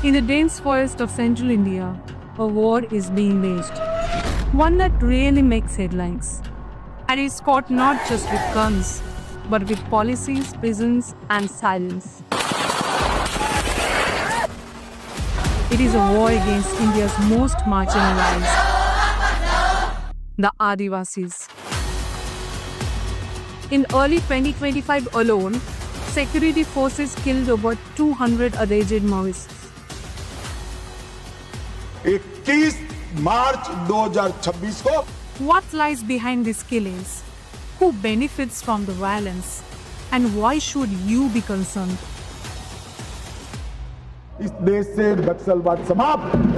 In the dense forest of central India, a war is being waged. One that really makes headlines. And is fought not just with guns, but with policies, prisons, and silence. It is a war against India's most marginalized, the Adivasis. In early 2025 alone, security forces killed over 200 alleged Maoists. 21 मार्च 2026 को What lies behind these killings? Who benefits from the violence? And why should you be concerned? इस देश से नक्सलवाद समाप्त।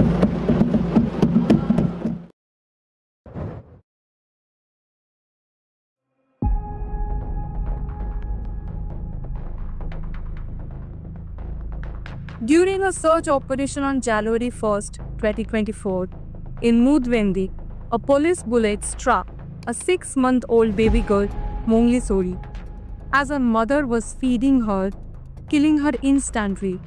During a search operation on January 1st, 2024, in Mudvendi, a police bullet struck a 6-month-old baby girl, Mongli Sori, as her mother was feeding her, killing her instantly.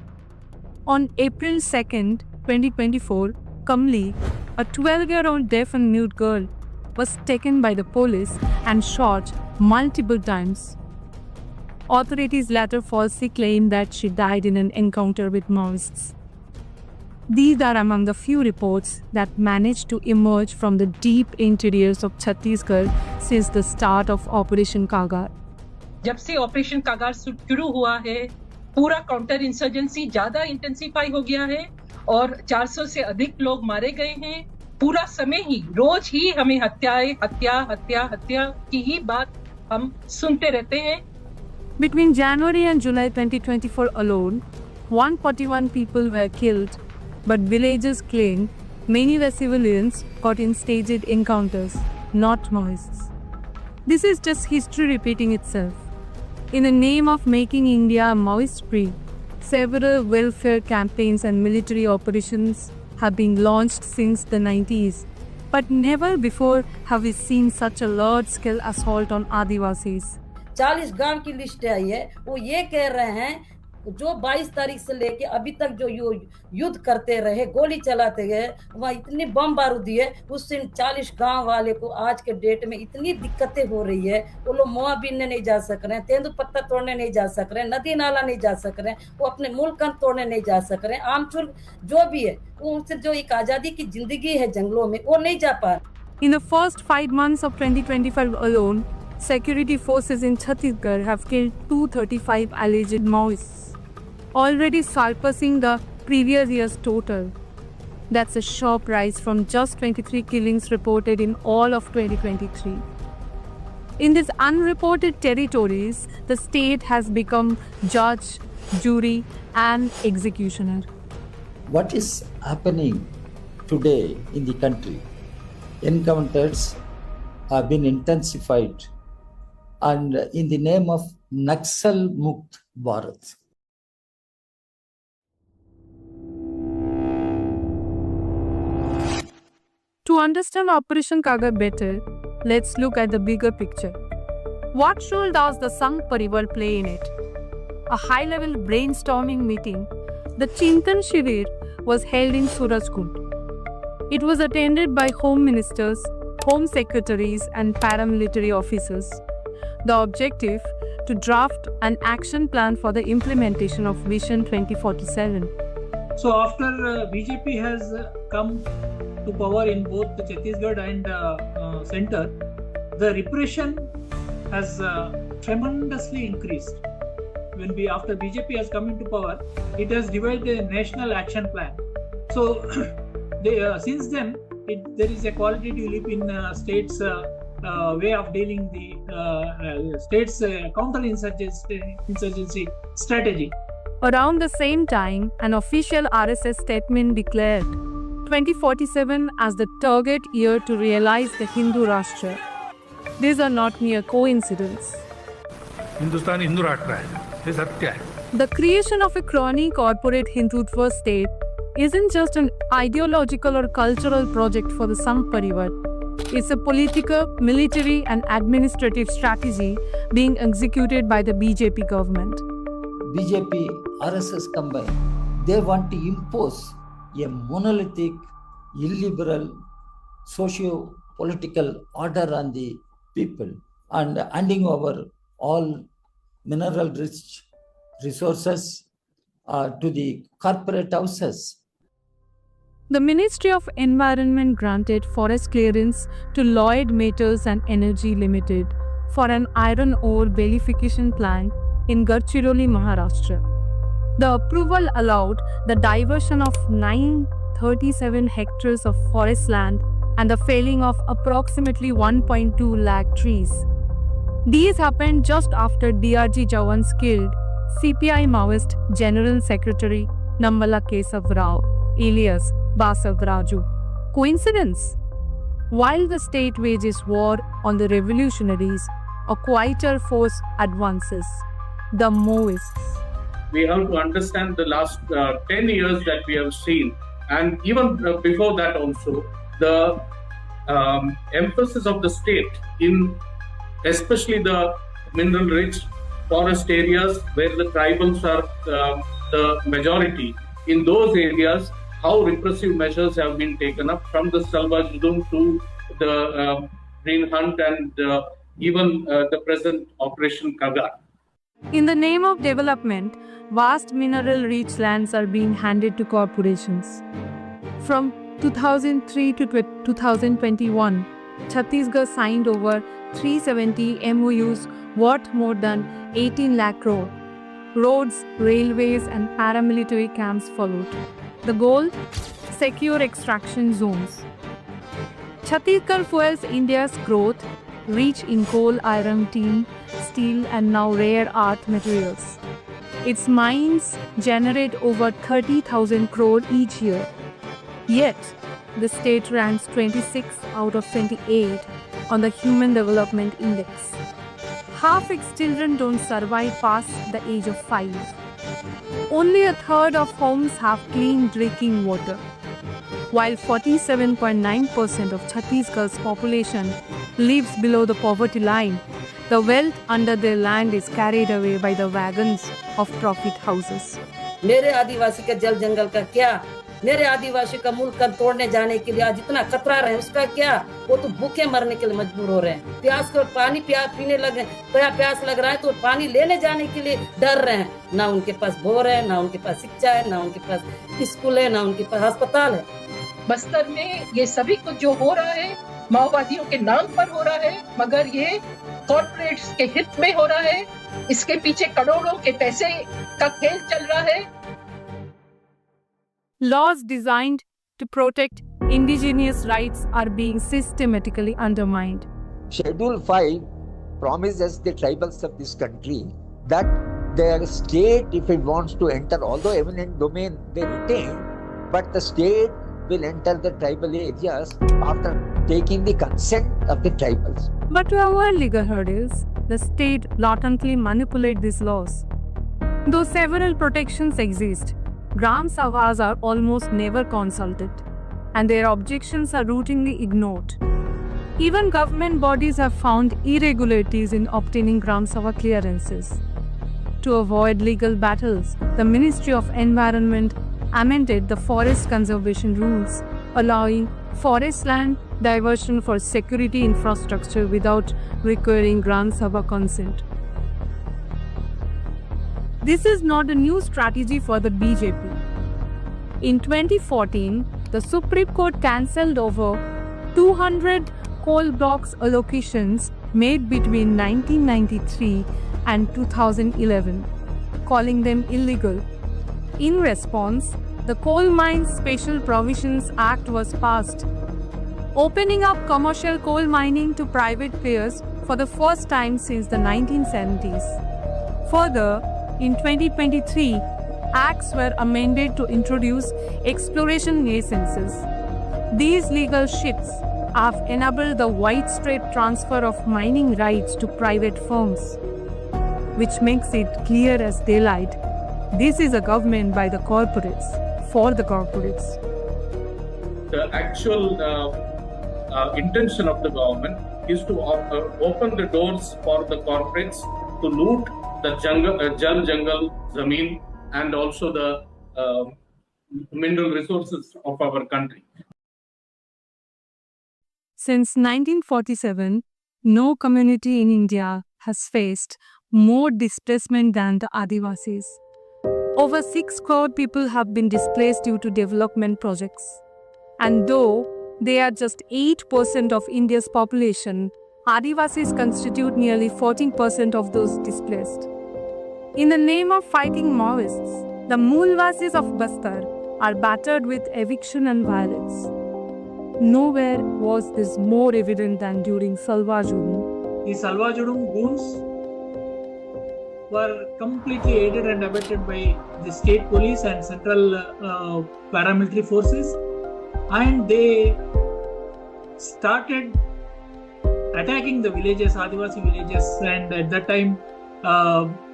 On April 2nd, 2024, Kamli, a 12-year-old deaf and mute girl, was taken by the police and shot multiple times. Authorities later falsely claimed that she died in an encounter with Maoists. These are among the few reports that managed to emerge from the deep interiors of Chhattisgarh since the start of Operation Kagar. जब से operation कागार शुरू हुआ है, पूरा counter insurgency ज्यादा intensify हो गया है और 400 से अधिक लोग मारे गए हैं। पूरा समय ही रोज ही हमें हत्या की ही बात हम सुनते रहते हैं। Between January and July 2024 alone, 141 people were killed, but villagers claim many were civilians caught in staged encounters, not Maoists. This is just history repeating itself. In the name of making India Maoist-free, several welfare campaigns and military operations have been launched since the 90s, but never before have we seen such a large-scale assault on Adivasis. 40 गांव की list आई है। वो ये कह रहे हैं जो 22 तारीख से लेके अभी तक जो युद्ध करते रहे, गोली चलाते गए, वहाँ इतनी बम बारूदी है, उससे 40 गांव वाले को आज के डेट में इतनी दिक्कतें हो रही है। वो लोग मोआ बीनने नहीं जा सक रहे हैं, तेंदुपत्ता तोड़ने नहीं जा सक रहे हैं, नदी नाला नहीं जा सक रहे हैं, वो अपने मूल कंद तोड़ने नहीं जा सक रहे हैं। आमचूर जो भी है, वो उनसे जो एक आज़ादी की जिंदगी है जंगलों में, वो नहीं जा पा रहे। In the first 5 months of 2025 alone, security forces in Chhattisgarh have killed 235 alleged Maoists, already surpassing the previous year's total. That's a sharp rise from just 23 killings reported in all of 2023. In these unreported territories, the state has become judge, jury, and executioner. What is happening today in the country? Encounters have been intensified and in the name of Naxal Mukt Bharat. To understand Operation Kagar better, let's look at the bigger picture. What role does the Sangh Parivar play in it? A high-level brainstorming meeting, the Chintan Shivir, was held in Surajkund. It was attended by Home Ministers, Home Secretaries and paramilitary officers. The objective, to draft an action plan for the implementation of Vision 2047. So after BJP has come to power in both the Chhattisgarh and center, the repression has tremendously increased. After BJP has come into power, it has developed a national action plan. So since then, there is a quality to live in states' way of dealing the state's counter-insurgency strategy. Around the same time, an official RSS statement declared 2047 as the target year to realize the Hindu Rashtra. These are not mere coincidence. Hindustan Hindu राष्ट्र है, ये सत्य है। The creation of a crony corporate Hindutva state isn't just an ideological or cultural project for the Sangh Parivar. It's a political, military and administrative strategy being executed by the BJP government. BJP, RSS combined, they want to impose a monolithic, illiberal, socio-political order on the people and handing over all mineral-rich resources to the corporate houses. The Ministry of Environment granted forest clearance to Lloyd Metals and Energy Limited for an iron ore beneficiation plant in Gadchiroli, Maharashtra. The approval allowed the diversion of 937 hectares of forest land and the felling of approximately 1.2 lakh trees. These happened just after DRG Jawans killed CPI Maoist General Secretary Nammala Kesav Rao, alias Basav Raju. Coincidence? While the state wages war on the revolutionaries, a quieter force advances, the Maoists. We have to understand the last 10 years that we have seen, and even before that also, the emphasis of the state in especially the mineral-rich forest areas where the tribals are the majority. In those areas, how repressive measures have been taken up, from the Salva Judum to the Green Hunt and even the present Operation Kagar. In the name of development, vast mineral-rich lands are being handed to corporations. From 2003 to 2021, Chhattisgarh signed over 370 MOUs worth more than 18 lakh crore. Roads, railways and paramilitary camps followed. The goal? Secure extraction zones. Chhattisgarh fuels India's growth, rich in coal, iron, tin, steel and now rare earth materials. Its mines generate over 30,000 crore each year. Yet, the state ranks 26 out of 28 on the Human Development Index. Half its children don't survive past the age of 5. Only a third of homes have clean drinking water. While 47.9% of Chhattisgarh's population lives below the poverty line, the wealth under their land is carried away by the wagons of profit houses. मेरे आदिवासी का जल जंगल का क्या? मेरे आदिवासी का मुल्क का तोड़ने जाने के लिए आज इतना खतरा रहे, उसका क्या? वो तो भूखे मरने के लिए मजबूर हो रहे हैं। प्यास को पानी पीने लगे, प्यास लग रहा है तो पानी लेने जाने के लिए डर रहे हैं। ना उनके पास बोर है, ना उनके पास शिक्षा है, ना उनके पास स्कूल है, ना उनके पास अस्पताल है। बस्तर में ये सभी कुछ जो हो रहा है माओवादियों के नाम पर हो रहा है, मगर ये कॉर्पोरेट्स के हित में हो रहा है। इसके पीछे करोड़ों के पैसे का खेल चल रहा है। Laws designed to protect indigenous rights are being systematically undermined. Schedule 5 promises the tribals of this country that their state, if it wants to enter, although eminent domain they retain, but the state will enter the tribal areas after taking the consent of the tribals. But to avoid legal hurdles, the state blatantly manipulates these laws. Though several protections exist, Gram Sabhas are almost never consulted, and their objections are routinely ignored. Even government bodies have found irregularities in obtaining Gram Sabha clearances. To avoid legal battles, the Ministry of Environment amended the forest conservation rules, allowing forest land diversion for security infrastructure without requiring Gram Sabha consent. This is not a new strategy for the BJP. In 2014, the Supreme Court cancelled over 200 coal blocks allocations made between 1993 and 2011, calling them illegal. In response, the Coal Mines Special Provisions Act was passed, opening up commercial coal mining to private players for the first time since the 1970s. Further, in 2023, acts were amended to introduce exploration licenses. These legal shifts have enabled the widespread transfer of mining rights to private firms, which makes it clear as daylight. This is a government by the corporates, for the corporates. The actual intention of the government is to open the doors for the corporates to loot the Jal Jangal Zameen and also the mineral resources of our country. Since 1947, no community in India has faced more displacement than the Adivasis. Over 6 crore people have been displaced due to development projects. And though they are just 8% of India's population, Adivasis constitute nearly 14% of those displaced. In the name of fighting Maoists, the Moolvasis of Bastar are battered with eviction and violence. Nowhere was this more evident than during Salwa Judum. The Salwa Judum goons were completely aided and abetted by the state police and central paramilitary forces, and they started attacking the villages, Adivasi villages, and at that time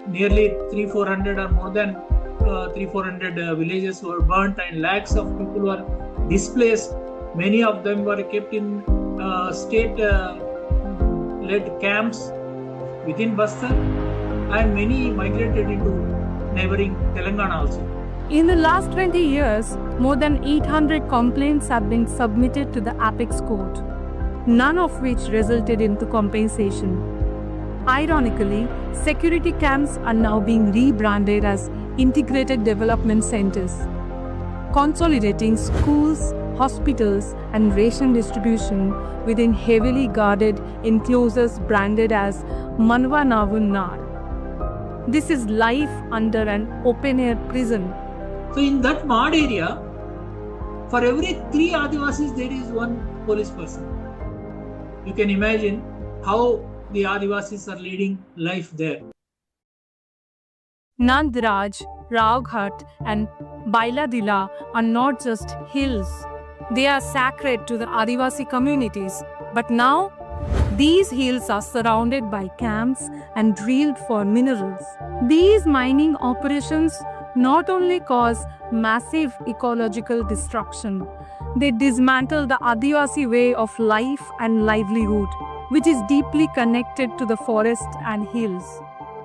nearly 300-400 or more than 300-400 villages were burnt and lakhs of people were displaced. Many of them were kept in state-led camps within Bastar, and many migrated into neighboring Telangana also. In the last 20 years, more than 800 complaints have been submitted to the Apex Court, none of which resulted into compensation. Ironically, security camps are now being rebranded as integrated development centers, consolidating schools, hospitals, and ration distribution within heavily guarded enclosures branded as Manwa Navun Nar. This is life under an open-air prison. So in that Mad area, for every 3 Adivasis, there is 1 police person. You can imagine how the Adivasis are leading life there. Nandraj, Raughat, and Bailadila are not just hills. They are sacred to the Adivasi communities. But now, these hills are surrounded by camps and drilled for minerals. These mining operations not only cause massive ecological destruction, they dismantle the Adivasi way of life and livelihood, which is deeply connected to the forest and hills.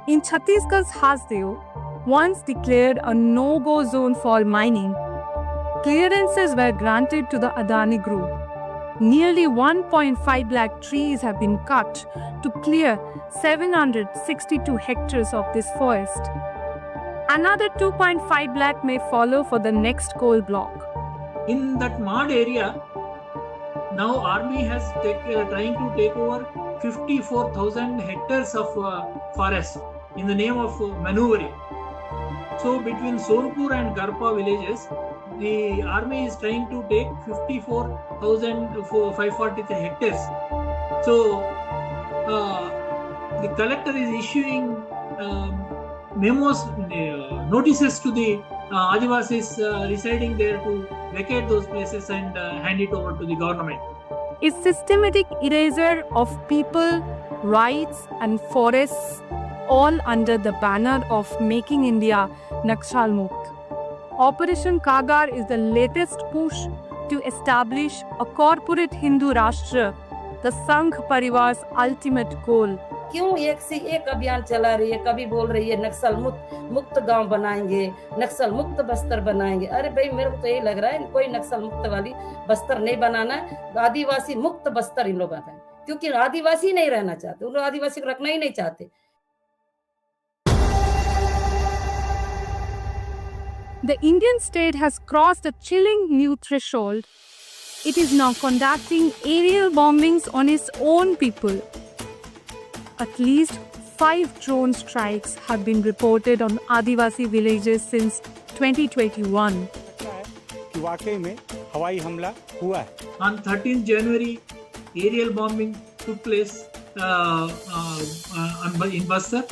In Chhattisgarh's Hasdeo, once declared a no-go zone for mining, clearances were granted to the Adani Group. Nearly 1.5 lakh trees have been cut to clear 762 hectares of this forest. Another 2.5 lakh may follow for the next coal block. In that Mad area, now army has trying to take over 54,000 hectares of forest in the name of maneuvering. So between Sonpur and Garpa villages, the army is trying to take 54,543 hectares. So the collector is issuing notices to the Adivasis residing there to vacate those places and hand it over to the government. A systematic erasure of people, rights, and forests, all under the banner of making India Nakshal Mukt. Operation Kagar is the latest push to establish a corporate Hindu Rashtra, the Sangh Parivar's ultimate goal. क्यों एक से एक अभियान चला रही है? कभी बोल रही है नक्सल मुक्त गांव बनाएंगे, नक्सल मुक्त बस्तर बनाएंगे. अरे भाई, मेरे को तो यही लग रहा है कोई नक्सल मुक्त वाली बस्तर नहीं बनाना, आदिवासी मुक्त बस्तर इन लोग बनाए, क्योंकि आदिवासी नहीं रहना चाहते, उन लोग आदिवासी को रखना ही नहीं चाहते. The Indian state has crossed a chilling new threshold. It is now conducting aerial bombings on its own people. At least 5 drone strikes have been reported on Adivasi villages since 2021. On 13th January, aerial bombing took place in Bastar,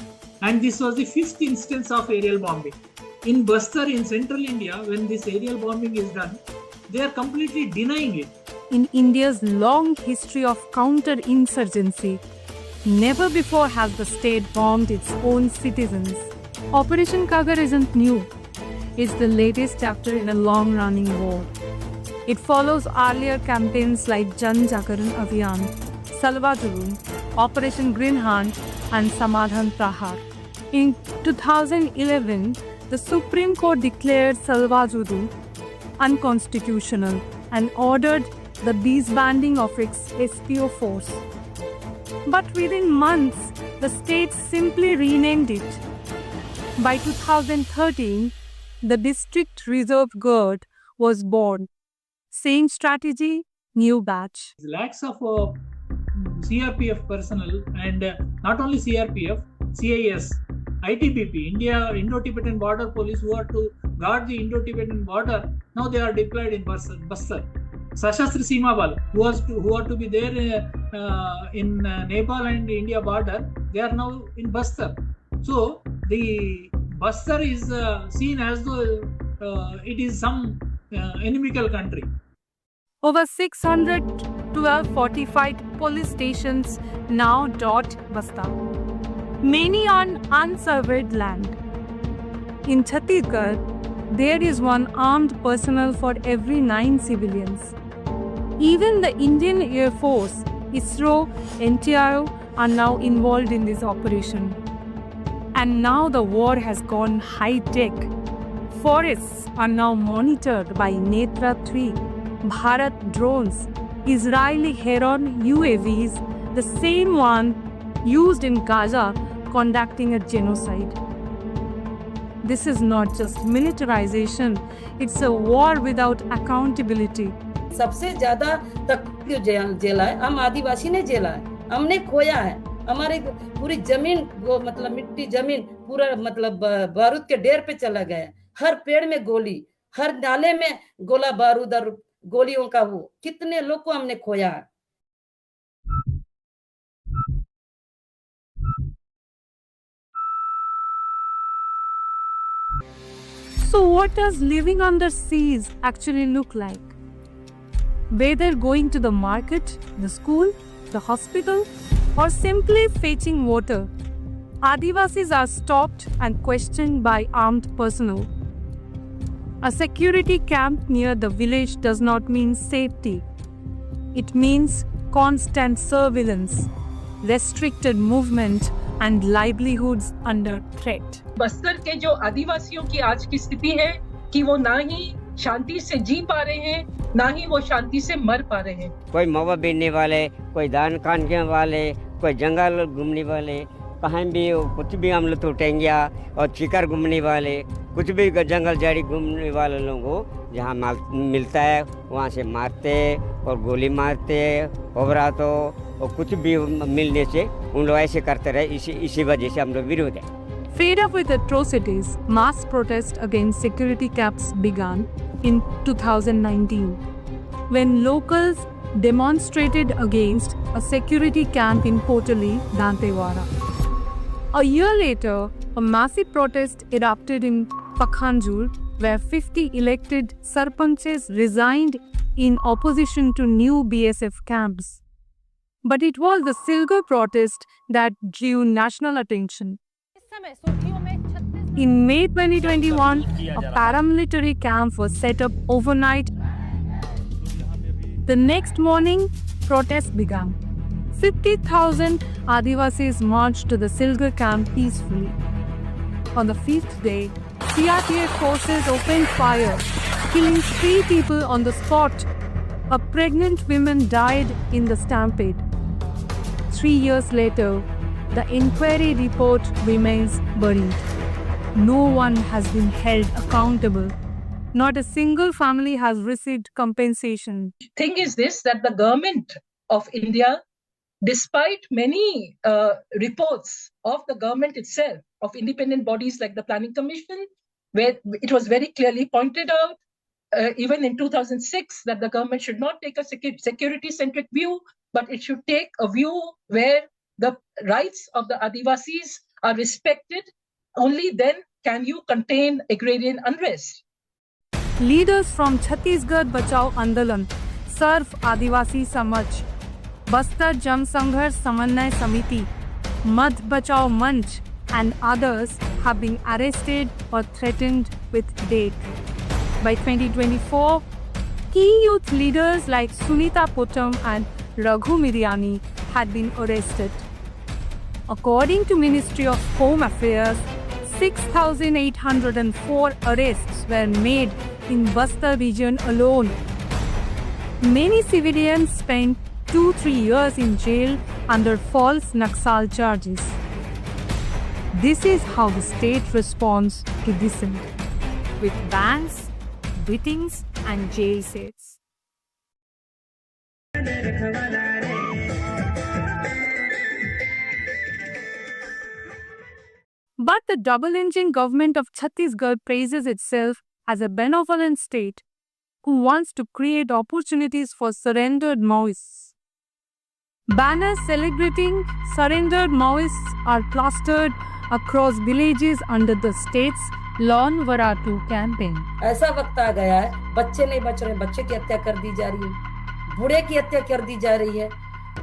and this was the 5th instance of aerial bombing. In Bastar, in central India, when this aerial bombing is done, they are completely denying it. In India's long history of counter-insurgency, never before has the state bombed its own citizens. Operation Kagar isn't new. It's the latest chapter in a long-running war. It follows earlier campaigns like Jan Jagaran Abhiyan, Salwa Judum, Operation Green Hunt, and Samadhan Prahar. In 2011, the Supreme Court declared Salwa Judum unconstitutional and ordered the disbanding of its SPO force. But within months, the state simply renamed it. By 2013, the District Reserve Guard was born. Same strategy, new batch. Lakhs of CRPF personnel and not only CRPF, CIS, ITBP, Indo-Tibetan Border Police, who are to guard the Indo-Tibetan border, now they are deployed in Bastar. Sashastra Seema Bal, who are to be there in Nepal and India border, they are now in Bastar. So the Bastar is seen as though it is some enemical country. Over 612 fortified police stations now dot Bastar, many on unsurveyed land. In Chhattisgarh, there is one armed personnel for every 9 civilians. Even the Indian Air Force, ISRO, NTRO are now involved in this operation. And now the war has gone high-tech. Forests are now monitored by Netra 3, Bharat drones, Israeli Heron UAVs, the same one used in Gaza conducting a genocide. This is not just militarization, it's a war without accountability. सबसे ज्यादा तक जेला है हम आदिवासी ने जेला है, हमने खोया है, हमारी पूरी जमीन वो मतलब मिट्टी जमीन पूरा मतलब बारूद के ढेर पे चला गया, हर पेड़ में गोली, हर नाले में गोला बारूद और गोलियों का वो कितने लोग को हमने खोया है. So what does living under seas actually look like? Whether going to the market, the school, the hospital, or simply fetching water, Adivasis are stopped and questioned by armed personnel. A security camp near the village does not mean safety. It means constant surveillance, restricted movement, and livelihoods under threat. Bastar के जो आदिवासियों की आज की स्थिति है कि वो ना ही शांति से जी पा रहे हैं, ना ही वो शांति से मर पा रहे हैं. कोई मवा बीनने वाले, कोई धान काटने वाले, कोई जंगल घूमने वाले, कहीं भी कुछ भी हम लोग उठेंगे और शिकार घूमने वाले, कुछ भी जंगल झाड़ी घूमने वाले लोगों को जहाँ माल मिलता है वहाँ से मारते और गोली मारते होबरा तो और कुछ भी मिलने से उन लोग ऐसे करते रहे. इसी वजह से हम लोग विरोध है. Fed up with atrocities, mass protest against security camps began in 2019 when locals demonstrated against a security camp in Potali, Dantewara. A year later, a massive protest erupted in Pakhanjur where 50 elected sarpanches resigned in opposition to new BSF camps. But it was the Silgar protest that drew national attention. In May 2021, a paramilitary camp was set up overnight. The next morning, protests began. 50,000 Adivasis marched to the Silgar camp peacefully. On the 5th day, CRPF forces opened fire, killing 3 people on the spot. A pregnant woman died in the stampede. 3 years later, the inquiry report remains buried. No one has been held accountable. Not a single family has received compensation. Thing is this, that the government of India, despite many reports of the government itself, of independent bodies like the Planning Commission, where it was very clearly pointed out, even in 2006, that the government should not take a security-centric view, but it should take a view where the rights of the Adivasis are respected. Only then can you contain agrarian unrest. Leaders from Chhattisgarh Bachao Andolan, Sarv Adivasi Samaj, Bastar Jan Sangharsh Samanvay Samiti, Madh Bachao Manch, and others have been arrested or threatened with death. By 2024, key youth leaders like Sunita Pottam and Raghu Miriani had been arrested. According to Ministry of Home Affairs, 6,804 arrests were made in Bastar region alone. Many civilians spent 2-3 years in jail under false Naxal charges. This is how the state responds to dissent, with bans, beatings and jail sets. But the double-engine government of Chhattisgarh praises itself as a benevolent state who wants to create opportunities for surrendered Maoists. Banners celebrating surrendered Maoists are plastered across villages under the state's Lawn Varatu campaign. ऐसा वक्त आ गया है, बच्चे नहीं बच रहे, बच्चे की हत्या कर दी जा रही है, बूढ़े की हत्या कर दी जा रही है,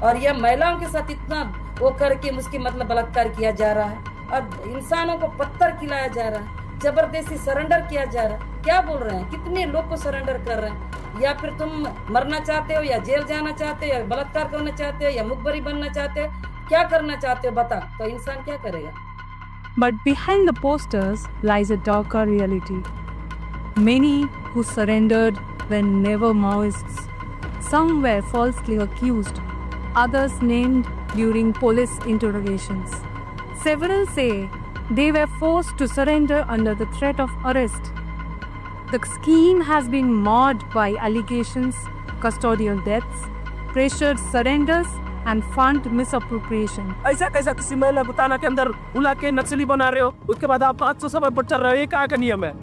और यह महिलाओं के साथ इतना वो करके उसकी मतलब बलात्कार किया जा रहा है। अब इंसानों को पत्थर खिलाया जा रहा है, जबरदस्ती सरेंडर किया जा रहा है। क्या बोल रहे हैं? कितने लोग को सरेंडर कर रहे हैं? या फिर तुम मरना चाहते हो, या जेल जाना चाहते हो, या बलात्कार करना चाहते हो, या मुखबरी बनना चाहते हो, क्या करना चाहते हो? बता, तो इंसान क्या करेगा? But behind the posters lies a darker reality. Many who surrendered were never Maoists. Some were falsely accused, others named during police interrogations. Several say they were forced to surrender under the threat of arrest. The scheme has been marred by allegations, custodial deaths, pressured surrenders, and fund misappropriation. ऐसा कैसा किसी महिला को थाना के अंदर बुला के नक्सली बना रहे हो, उसके बाद आप 500 समय पर चल रहे हो, ये कहाँ का नियम है?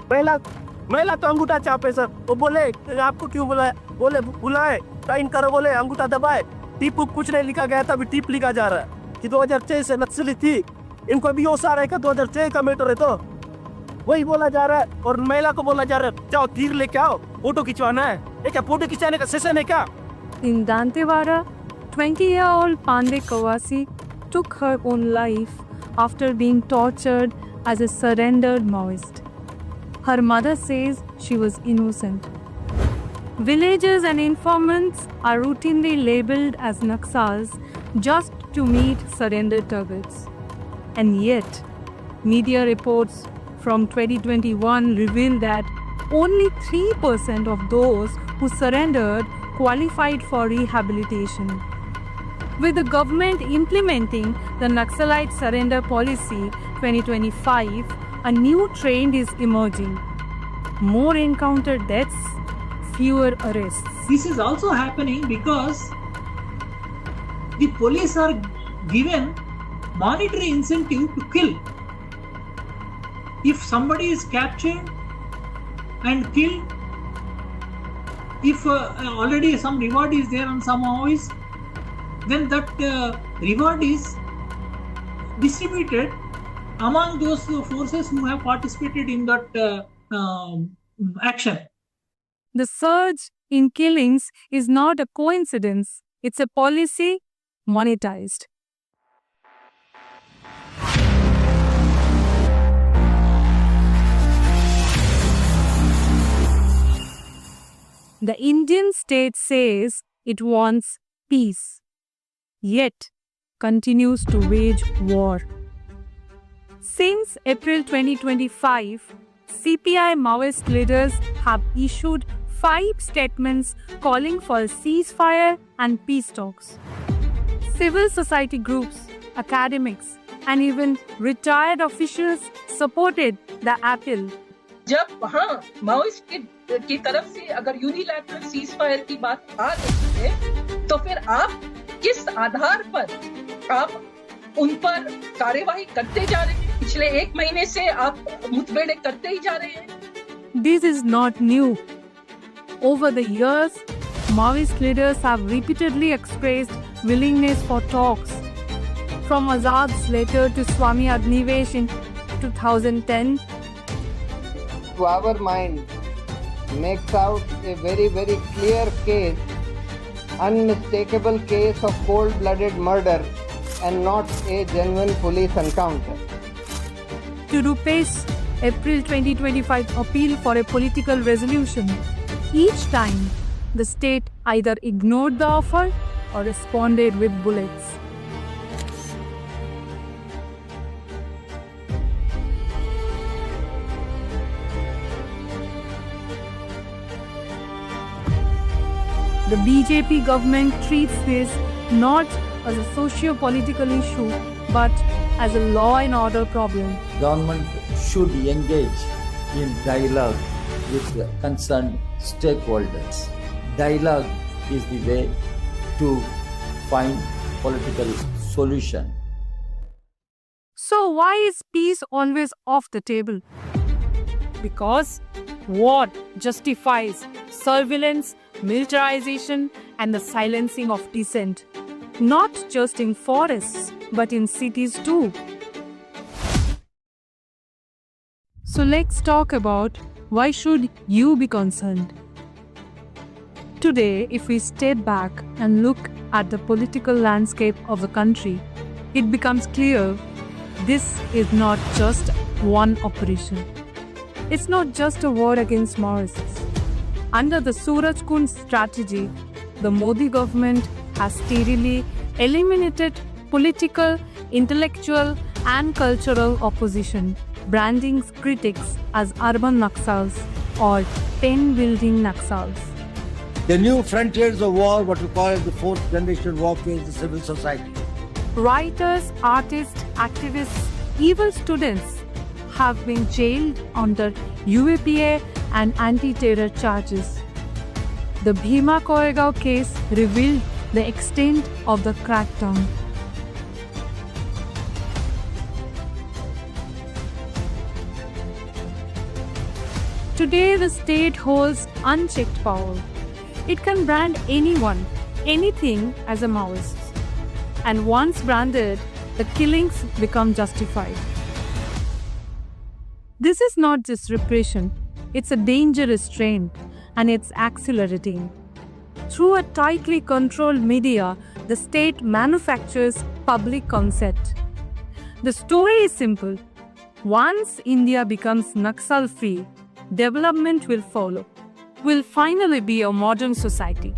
महिला तो अंगूठा चापे सर, वो बोले आपको क्यों बुलाए, बोले बुलाए साइन करो, बोले अंगूठा दबाए, टिप कुछ नहीं लिखा गया था, अभी टिप लिखा जा रहा है कि 2006 से नक्सली थी, इनको भी होश आ रहा है का 2006 का मैटर है, तो वही बोला जा रहा है। और महिला को बोला जा रहा है जाओ तीर लेके आओ, फोटो खिंचवाना है, ये क्या फोटो खिंचाने का सेशन है क्या? In Dantewada, 20-year-old Pandey Kawasi took her own life after being tortured as a surrendered Maoist. Her mother says she was innocent. Villagers and informants are routinely labeled as Naxals just to meet surrender targets. And yet, media reports from 2021 reveal that only 3% of those who surrendered qualified for rehabilitation. With the government implementing the Naxalite Surrender Policy 2025, a new trend is emerging. More encounter deaths, fewer arrests. This is also happening because the police are given monetary incentive to kill. If somebody is captured and killed, if already some reward is there and somehow is, then that reward is distributed among those forces who have participated in that action. The surge in killings is not a coincidence, it's a policy monetized. The Indian state says it wants peace, yet continues to wage war. Since April 2025, CPI Maoist leaders have issued 5 statements calling for a ceasefire and peace talks. Civil society groups, academics, and even retired officials supported the appeal. जब वहाँ Maoist की तरफ से अगर unilateral cease fire की बात आ रही है, तो फिर आप किस आधार पर आप उन पर कार्यवाही करते जा रहे हैं? पिछले 1 महीने से आप मुठभेड़ करते ही जा रहे हैं। This is not new. Over the years, Maoist leaders have repeatedly expressed willingness for talks. From Azad's letter to Swami Agnivesh in 2010, to our mind, makes out a very, very clear case, unmistakable case of cold-blooded murder and not a genuine police encounter. To Rupesh, April 2025 appeal for a political resolution. Each time, the state either ignored the offer or responded with bullets. The BJP government treats this not as a socio-political issue but as a law and order problem. Government should engage in dialogue with concerned stakeholders. Dialogue is the way to find political solution. So why is peace always off the table? Because war justifies surveillance, militarization, and the silencing of dissent. Not just in forests, but in cities too. So let's talk about why should you be concerned. Today, if we step back and look at the political landscape of the country, it becomes clear this is not just one operation. It's not just a war against Maoists. Under the Suraj Kund strategy, the Modi government has steadily eliminated political, intellectual, and cultural opposition, branding critics as urban Naxals or pen-building Naxals. The new frontiers of war, what we call as the fourth generation warfare, is the civil society. Writers, artists, activists, even students have been jailed under UAPA and anti-terror charges. The Bhima Koregaon case revealed the extent of the crackdown. Today, the state holds unchecked power. It can brand anyone, anything as a Maoist. And once branded, the killings become justified. This is not just repression, it's a dangerous trend, and it's accelerating. Through a tightly controlled media, the state manufactures public consent. The story is simple. Once India becomes Naxal-free, development will follow. We'll finally be a modern society.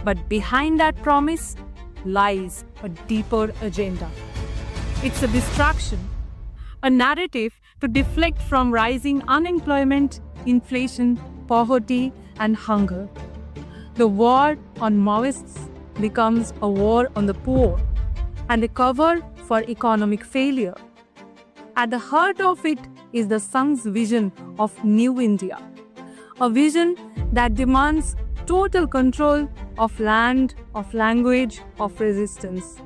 But behind that promise lies a deeper agenda. It's a distraction, a narrative to deflect from rising unemployment, inflation, poverty, and hunger. The war on Maoists becomes a war on the poor and a cover for economic failure. At the heart of it is the Sangh's vision of New India, a vision that demands total control of land, of language, of resistance.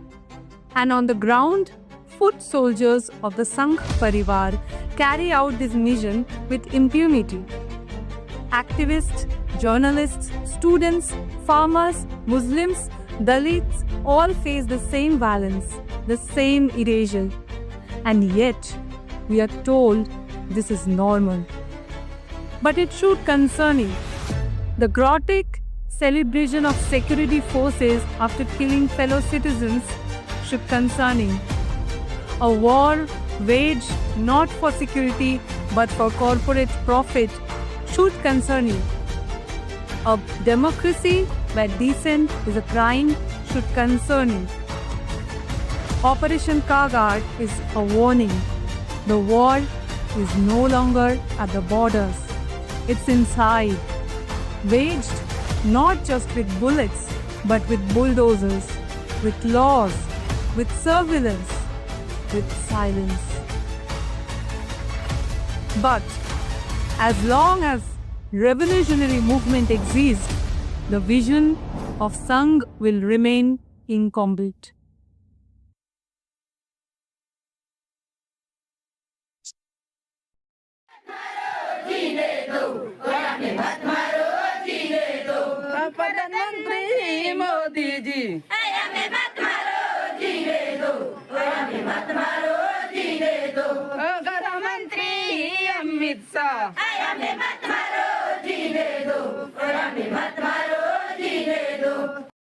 And on the ground, foot soldiers of the Sangh Parivar carry out this mission with impunity. Activists, journalists, students, farmers, Muslims, Dalits all face the same violence, the same erasure. And yet, we are told this is normal. But it should concern you. The grotesque celebration of security forces after killing fellow citizens should concern you. A war waged not for security but for corporate profit should concern you. A democracy where dissent is a crime should concern you. Operation Kagar is a warning. The war is no longer at the borders. It's inside. Waged not just with bullets, but with bulldozers, with laws, with surveillance, with silence. But as long as revolutionary movement exists, the vision of Sangh will remain incomplete. प्रधानमंत्री मोदी जी हमें मत मारो जीने दो हमें मत मारो जीने दो गृह मंत्री अमित शाह हमें मत मारो जीने दो हमें मत मारो जीने दो